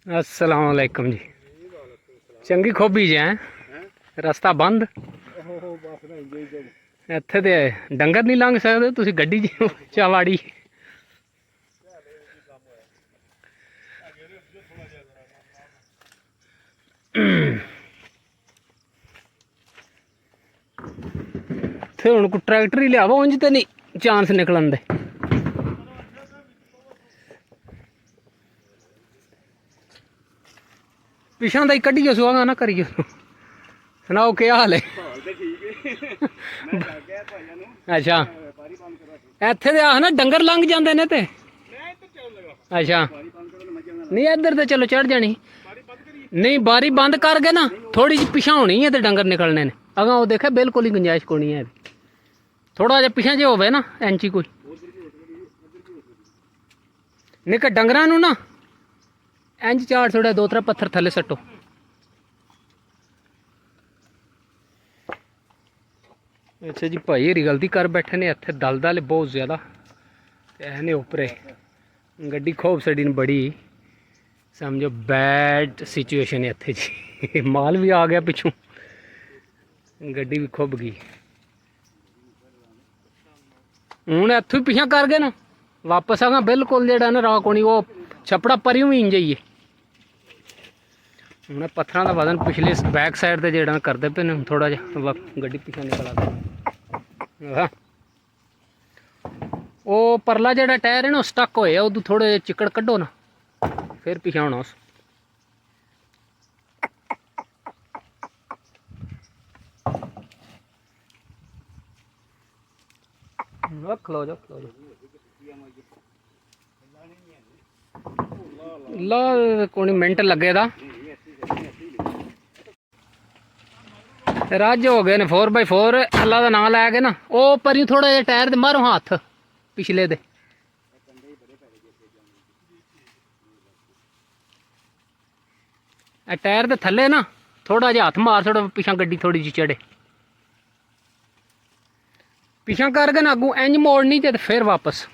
अस्सलाम वालेकुम जी। चंगी खोबी जी हैं रस्ता बंद इत्थे ते डंगर नहीं लंघ सकते तुसी गड्डी चा वाड़ी थे हुण कोई ट्रैक्टर ही लियावो उंज ते नहीं चांस निकलन दे। पिछां दा ही कड्ढियो सुआगा ना करियो। सुनाओ क्या हाल है? अच्छा इत्थे ते आख ना डंगर लंघ जांदे ने ते अच्छा नहीं इधर तो चलो चढ़ जानी नहीं बारी बंद कर गए ना थोड़ी जी पिछा होनी है तो डंगर निकलने ने अगर वो देखे बिल्कुल ही गुंजाइश को नहीं है थोड़ा जा पिछा जो होवे ना इंची कोई निक्का डंगरां नूं ना इंज चार थोड़ा दो त्रै पत्थर थले सट्टो। अच्छा जी भाई हरी गलती कर बैठे ने इत्थे दलदल बहुत ज़्यादा ने उपरे गड्डी खूब सड़ी बड़ी समझो बैड सिचुएशन है इत्थे जी। माल भी आ गया पिछों गड्डी भी खुब गई हूँ इत्थों पिछा कर गए ना वापस आगा बिल्कुल जेड़ा ना राह कोनी वो छपड़ा परियों भी इंज ही है। हूँ पत्थर का वजन पिछले बैक साइड से जेड़ा करते पे ने थोड़ा जा गड्डी पिछा निकला वो परला जेड़ा टायर है ना स्टक होए उदू थोड़े चिकड़ कड्डो ना फिर पिछा होना उस खलो जाओ ला कोई मिनट लगे दा रज हो गए ने 4x4 अल्लाह का नाम लै के ना वो परी थोड़ा जिहा टायर दे मारो हाथ पिछले दे टायर दे थले ना थोड़ा जिहा हाथ मार थोड़ा पिछा गड्डी थोड़ी जी चढ़े पिछा करके ना अगू इंज मोड़नी ते फिर वापस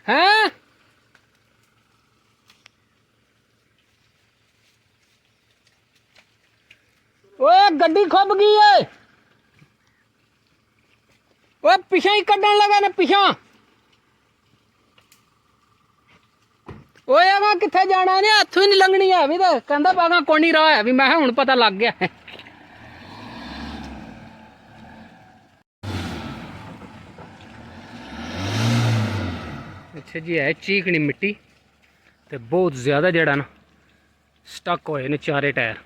है वो गड्डी खुब गई है वो पिछा ही कड्डन लगा ने पिछा वो किथे जाना ने हथों ही नहीं लंघनी है भी तो कहता पागा कोनी राह है भी मैं हुण पता लग गया है। अच्छा जी है चीकनी मिट्टी तो बहुत ज़्यादा जड़ा ना स्टक होए ने चारे टायर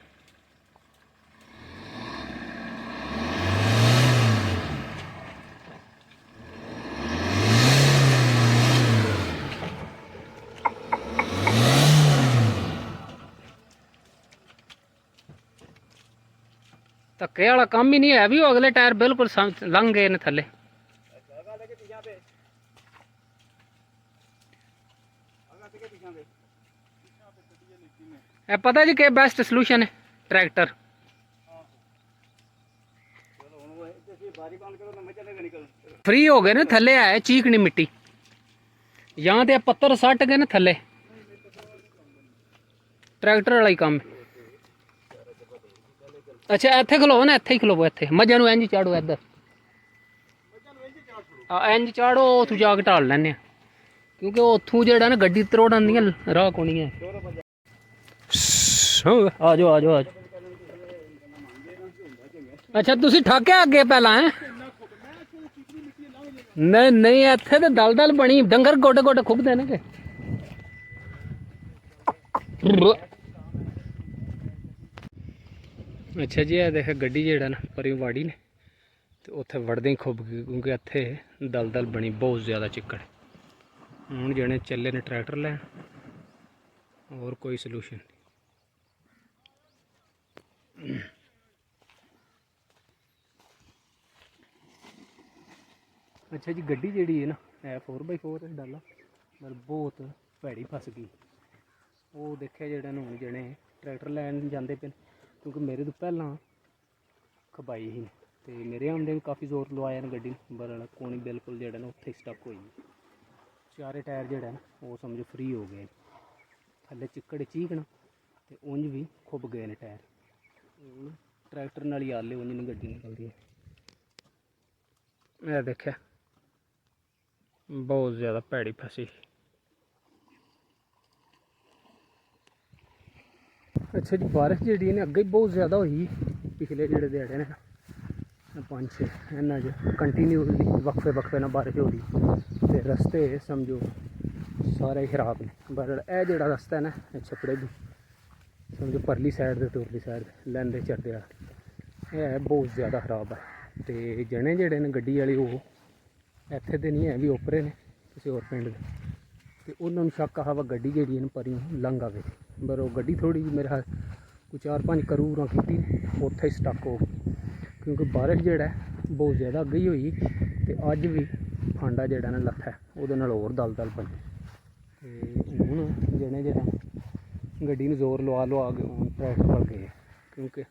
धक्के वाला काम ही नहीं है भी अगले टायर बिल्कुल लंघ गए ने थले। पता जी के बेस्ट सलूशन है ट्रैक्टर फ्री हो गए ना थले है चीकनी मिट्टी यहाँ ते पत्थर सट गए ना थले ट्रैक्टर वाला ही काम है। अच्छा इत्थे खलोवो ना इत्थे ही खलोवो इत्थे मझां नूं इंज चाड़ो इधर इंज चाड़ो उत्थों जाके ढाल लैने क्योंकि उत्थों जेड़ा ना गड्डी त्रोड़न दियां राह कोनी है। आ जाओ आ जाओ आ जाओ। अच्छा तुसी ठाके अगे पहला है नहीं नहीं इत्थे तो दलदल बनी डंगर गोडे गोडे खुबदे ने के अच्छा जी ये देखे गड्डी जेड़ा ना परी वाड़ी ने तो उत्थे वड़दे ही खुब गई क्योंकि इत्थे दलदल बनी बहुत ज़्यादा चिक्कड़ हूँ जने चले ने ट्रैक्टर लैन और कोई सलूशन नहीं। अच्छा जी गड्डी जी है ना है 4x4 डाला पर बहुत भैड़ी फस गई ਉਹ ਦੇਖਿਆ ਜਿਹੜਾ ਨੂੰ ਹੁਣ ਜਣੇ ਟਰੈਕਟਰ ਲੈਣ ਜਾਂਦੇ ਪਏ ਕਿਉਂਕਿ ਮੇਰੇ ਤੋਂ ਪਹਿਲਾਂ ਖਬਾਈ ਸੀ ਤੇ ਮੇਰੇ ਆਉਂਦੇ ਵੀ ਕਾਫੀ ਜ਼ੋਰ ਲਵਾਇਆ ਨੇ ਗੱਡੀ ਬਰਲ ਕੋਣੀ ਬਿਲਕੁਲ ਜਿਹੜਾ ਨਾ ਉੱਥੇ ਸਟਕ ਹੋਈ। ਚਾਰੇ ਟਾਇਰ ਜਿਹੜਾ ਨਾ ਉਹ ਸਮਝੋ ਫ੍ਰੀ ਹੋ ਗਏ, ਥੱਲੇ ਚਿੱਕੜ ਚੀਕਣਾ ਤੇ ਉਂਝ ਵੀ ਖੁੱਬ ਗਏ ਨੇ ਟਾਇਰ। ਟਰੈਕਟਰ ਨਾਲ ਹੀ ਆਲੇ ਉਂਝ ਨਹੀਂ ਗੱਡੀ ਨਿਕਲਦੀ। ਇਹ ਦੇਖਿਆ ਬਹੁਤ ਜ਼ਿਆਦਾ ਭੈੜੀ ਫਸੀ। ਅੱਛਾ ਜੀ, ਬਾਰਿਸ਼ ਜਿਹੜੀ ਨੇ ਅੱਗੇ ਬਹੁਤ ਜ਼ਿਆਦਾ ਹੋਈ ਪਿਛਲੇ ਜਿਹੜੇ ਦਿਹਾੜੇ ਨੇ 5-6 ਇਹਨਾਂ 'ਚ ਕੰਟੀਨਿਊਸਲੀ ਵਕਫੇ ਨਾਲ ਬਾਰਿਸ਼ ਹੋ ਰਹੀ ਤੇ ਰਸਤੇ ਸਮਝੋ ਸਾਰੇ ਖਰਾਬ ਨੇ। ਪਰ ਇਹ ਜਿਹੜਾ ਰਸਤਾ ਹੈ ਨਾ ਇਹ ਛੱਪੜੇ ਦੀ ਸਮਝੋ ਪਰਲੀ ਸਾਈਡ ਤੇ ਉਰਲੀ ਸਾਈਡ ਲੈਂਦੇ ਚੜਦੇ ਆ ਇਹ ਬਹੁਤ ਜ਼ਿਆਦਾ ਖਰਾਬ ਹੈ। ਤੇ ਜਣੇ ਜਿਹੜੇ ਨੇ ਗੱਡੀ ਵਾਲੇ ਉਹ ਇੱਥੇ ਦੇ ਨਹੀਂ ਹੈ ਵੀ ਓਪਰੇ ਨੇ ਕਿਸੇ ਹੋਰ ਪਿੰਡ ਦੇ ਤੇ ਉਹਨਾਂ ਨੂੰ ਸ਼ੱਕ ਆ ਵਾ ਗੱਡੀ ਜਿਹੜੀ ਇਹਨੂੰ ਪਰੀ ਲੰਘ ਆਵੇ। ਪਰ ਉਹ ਗੱਡੀ ਥੋੜ੍ਹੀ ਜਿਹੀ ਮੇਰੇ ਹਾਲ ਕੋਈ 4-5 ਕਰੂਰਾਂ ਕੀਤੀ ਉੱਥੇ ਹੀ ਸਟਕ ਹੋ ਗਈ ਕਿਉਂਕਿ ਬਾਰਿਸ਼ ਜਿਹੜਾ ਬਹੁਤ ਜ਼ਿਆਦਾ ਅੱਗੇ ਹੀ ਹੋਈ ਤੇ ਅੱਜ ਵੀ ਫਾਂਡਾ ਜਿਹੜਾ ਨਾ ਲੱਥਾ ਉਹਦੇ ਨਾਲ ਹੋਰ ਦਲ ਬਣੀ। ਤੇ ਹੁਣ ਜਣੇ ਜਿਹੜਾ ਗੱਡੀ ਨੂੰ ਜ਼ੋਰ ਲਵਾ ਕੇ ਹੁਣ ਟਰੈਕਟਰ ਵੱਲ ਗਏ ਕਿਉਂਕਿ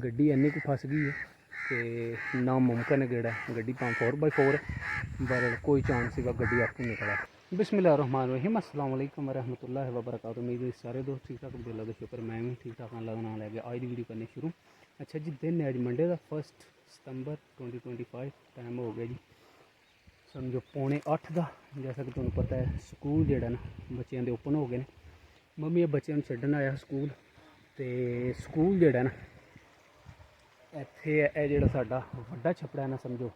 ਗੱਡੀ ਇੰਨੀ ਕੁ ਫਸ ਗਈ ਹੈ ਕਿ ਨਾਮੁਮਕਿਨ ਹੈ ਜਿਹੜਾ ਗੱਡੀ 4x4 ਪਰ ਕੋਈ ਚਾਂਸ ਸੀਗਾ ਗੱਡੀ ਆਪਣੀ ਨਿਕਲਾ। बिस्मिल्लाहिर्रहमानिर्रहीम अस्सलाम वालेकुम रहमतुल्लाहि व बरकातुहू। उम्मीद है सारे दोस्त ठीक ठाक होंगे। अल्लाह का शुक्र मैं भी ठीक ठाक अल्लाह का नाम लैके आज की वीडियो करनी शुरू। अच्छा जी, दिन है अज मंडे का 1 सितंबर 2025। टाइम हो गया जी समझो 7:45 का। जैसा कि तुहानू पता है स्कूल जोड़ा ना बच्चों के ओपन हो गए हैं। मम्मी बच्चों छड्डन आया स्कूल तो स्कूल जोड़ा ना इत्थे जोड़ा साडा वड्डा छपड़ा है ना समझो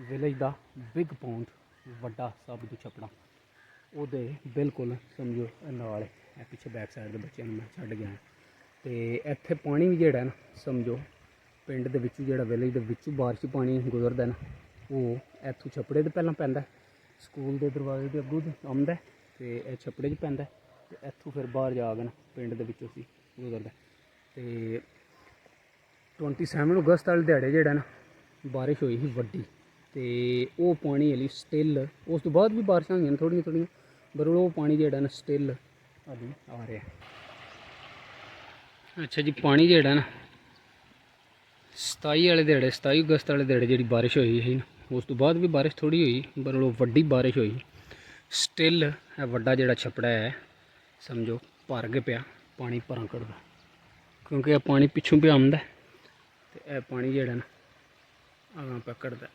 विलेज का बिग पौंड वड्डा सब तो छपड़ा ਉਹਦੇ बिल्कुल समझो नाल पिछे बैक साइड के बच्चों मैं छड्ड गया। तो इत्थे पानी भी जोड़ा ना समझो पिंड दे विचों जोड़ा विलेज दे विचों बारिश पानी गुजरदा ना वो इत्थों छपड़े ते पहलां पैंदा स्कूल के दरवाजे के अगों आउंदा ते इह छपड़े च पैंदा ते इत्थों फिर बाहर जाके ना पिंड दे विचों सी गुजरदा। ते 27 अगस्त वाले दिहाड़े जोड़ा ना बारिश हुई ही वड्डी तो वह पानी हली स्टिल उस तो बाद भी बारिशां होईयां थोड़ियां थोड़ियां पर वो पानी जोड़ा ना स्टिल हली आ रहा। अच्छा जी, पानी जोड़ा ना 27 वाले दिहाड़े 27 अगस्त वाले दिहाड़े जी बारिश हुई ही उस तो बाद भी बारिश थोड़ी हुई पर वो वड्डी बारिश हुई स्टिल वड्डा जोड़ा छपड़ा है समझो भर के पिया पानी भरा कड़दा क्योंकि यह पानी पिछों पे आंदा तो यह पानी जोड़ा ना आगां पकड़दा।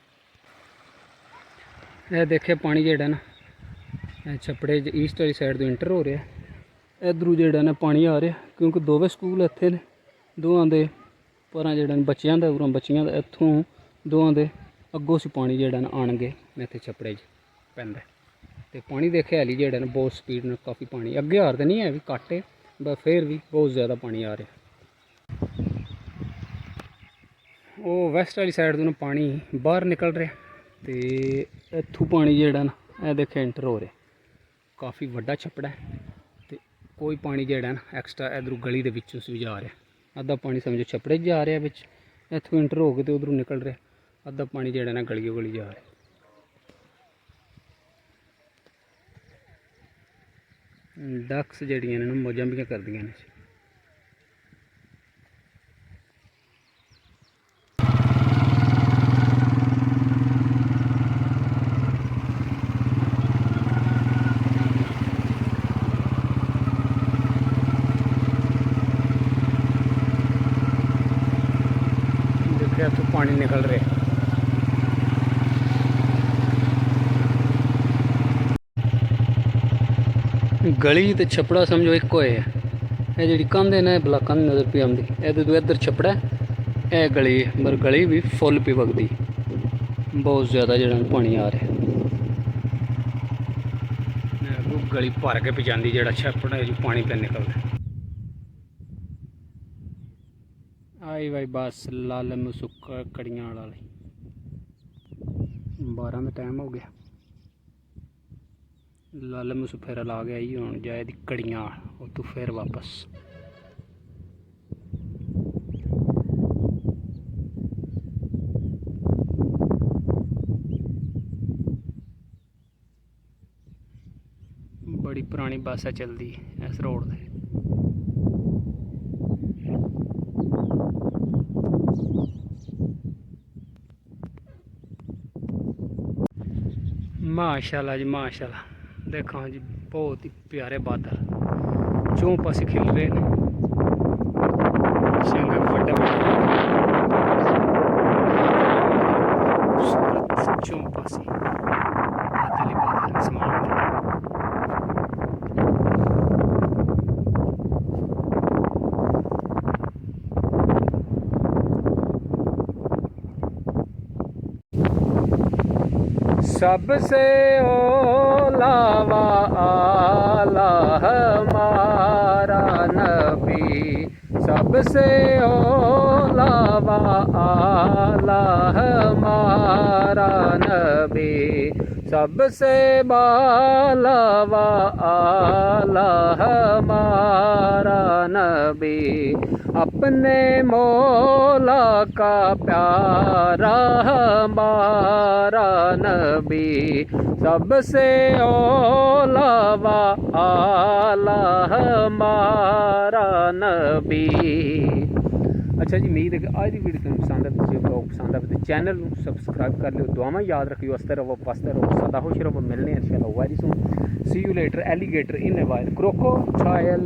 यह देखे पानी जोड़ा ना छपड़े ईस्ट वाली साइड तो इंटर हो रहा है। इधरों जोड़ा ना पानी आ रहा क्योंकि दोवें स्कूल इत्थे ने दोवां दे परां जोड़ा बच्चियां दा उरां बच्चियां दा इत्थों दोवां दे अग्गों से पानी जोड़ा ना आणगे इत्थे छपड़े च पैंदा। ते पानी देखे हाली जोड़ा ना बहुत स्पीड में काफ़ी पानी अगे हार तो नहीं है भी घट है पर फिर भी बहुत ज़्यादा पानी आ रहा। वो वैस्ट वाली साइड तो पानी बाहर निकल रहा तो इत्थों पानी जोड़ा ना यह देखे इंटर हो रहा काफ़ी वड्डा छपड़ा है तो कोई पानी जोड़ा ना एक्सट्रा इधरों गली के विचों से भी जा रहा। अद्धा पानी समझो छपड़े जा रहा बिच इत्थों इंटर हो गए तो उधरों निकल रहा। अद्धा पानी जोड़ा ना गलियों गली जा रहा। डक्स जड़ियां ने मौजां भी करदियां ने। तो पानी निकल रहा गली तो छपड़ा समझो एक होए है जी कंध है ना ब्लाकां नज़र पी आती तो इधर छपड़ा है गली पर गली भी फुल पी वगदी बहुत ज़्यादा जो पानी आ रहा गली भर के पी जाती जो छपड़ा जो पानी पे निकलता। आई भाई बस लाल मुसुक कड़ियां वाली 12 का टाइम हो गया लाल मुसु फेरा ला गया ही हूँ जाए दी कड़ियां तो फिर वापस बड़ी पुरानी बस है चलती इस रोड से। माशाल्लाह जी माशाल्लाह, देखो जी बहुत ही प्यारे बादल चौं पासे खिल रहे हैं। चौं पासे बादल ही बादल आसमान में। सबसे ओलावा आला हमारा नबी, सबसे ओलावा आला हमारा नबी, सबसे बालावा आला हमारा नबी, अपने मौला का प्यारा हमारा नबी, सबसे ओलावा आला हमारा नबी। अच्छा जी, उम्मीद है कि आज की वीडियो तुम पसंद है। जो ब्लॉग पसंद है तो चैनल को सबसक्राइब कर लो। दुआवां याद रखियो, हंसते रहो, बसते रहो, सदा खुश रहो। मिलने इंशाल्लाह very soon. See you later alligator in a while crocodile.